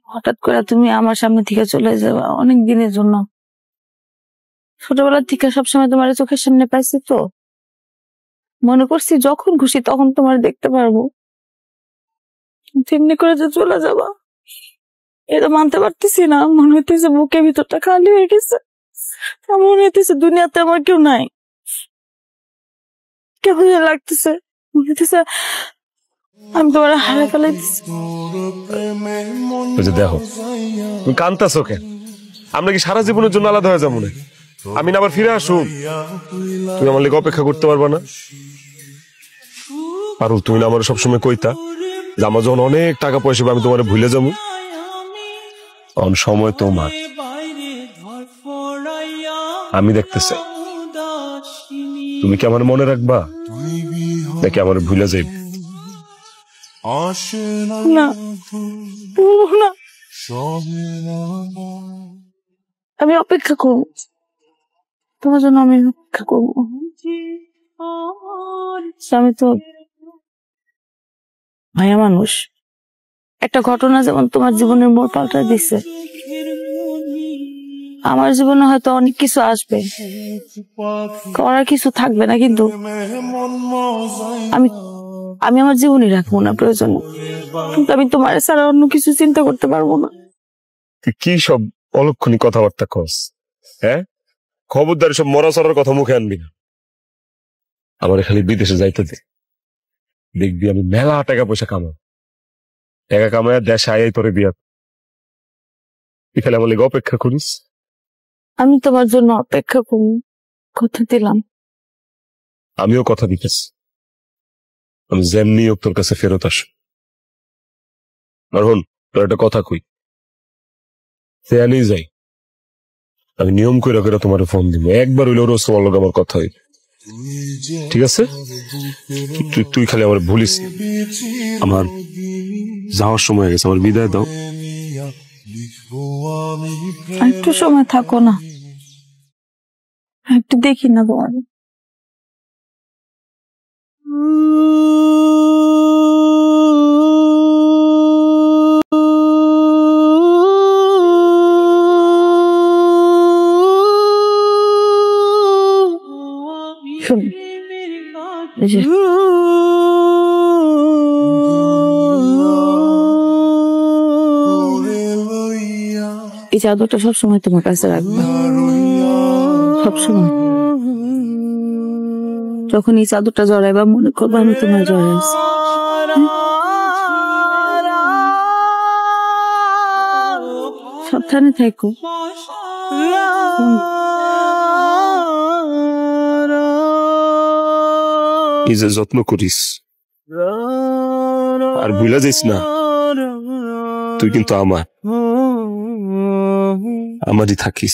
হঠাৎ করে তুমি আমার সামনে থেকে চলে যাবা অনেক দিনের জন্য। ছোটবেলা থেকে সবসময় তোমার চোখের সামনে পাইছি, তো মনে করছি যখন খুশি তখন তোমার দেখতে পারবো। তেমনি করে যে চলে যাবা এটা মানতে পারতেছি না। মনে হইতেছে বুকের ভিতরটা খালি হয়ে গেছে। মনে হইতেছে দুনিয়াতে আমার কেউ নাই। কেমন লাগতেছে, মনে হইতেছে আমি তোমার হারা ফেলাইতেছি। দেখো তুমি কান্তাছো কেন? আমরা কি সারা জীবনের জন্য আলাদা হয়ে যাবো না? আমি না আবার ফিরে আসুন, তুমি আমার লেগে অপেক্ষা করতে পারবা না? আর তুমি না আমার সবসময় কইতা যে আমার যখন অনেক টাকা পয়সা আমি তোমার ভুলে যাবো। অন সময় তোমার আমি দেখতে চাই তুমি কি আমার মনে রাখবা নাকি আমার ভুলে যাইবে? না, না, আমি অপেক্ষা করব তোমার জন্য। আমি অপেক্ষা করব। আমি তো ভাইয়া মানুষ। একটা ঘটনা যেমন তোমার জীবনের মোড় পাল্টা দিচ্ছে, আমার জীবনে হয়তো অনেক কিছু আসবে, করার কিছু থাকবে না, কিন্তু আমি আমি আমার জীবনই রাখবো না প্রয়োজন। কিন্তু আমি তোমার ছাড়া অন্য কিছু চিন্তা করতে পারবো না। কি সব অলক্ষণী কথাবার্তা কস? হ্যাঁ, খবরদারি সব মরা চড়ার কথা মুখে আনবি না। আমার খালি বিদেশে যাইতে দে, দেখবি আমি মেলা টাকা পয়সা কামাবো। টাকা কামায় দেশে আয় তোরে বিয়া। এখানে আমার লেগে অপেক্ষা করিস। আমি তোমার জন্য অপেক্ষা করব, কথা দিলাম। আমিও কথা দিতেছি, আমি যেমনি হোক তোর কাছে ফেরত আস। আর হন, তোর একটা কথা কই, সে আনিয়ে যাই আমি নিয়ম করে করে তোমার ফোন দিব। একবার হইলেও রোজ তোমার লোক আমার কথা হইবে, ঠিক আছে? তুই খালি আমার ভুলিস। আমার যাওয়ার সময় গেছে, আমার বিদায় দাও। একটু সময় থাকো না, একটু দেখি না তোমার। এই চাদরটা সবসময় তোমার কাছে রাখবে, সবসময়। যখন এই চাদরটা জড়াইবা মনে করবা আমি তোমার জড়াইছি। সাবধানে থাকো। নিজের যত্ন করিস, আর ভুলে যাইস না তুই কিন্তু আমারই থাকিস।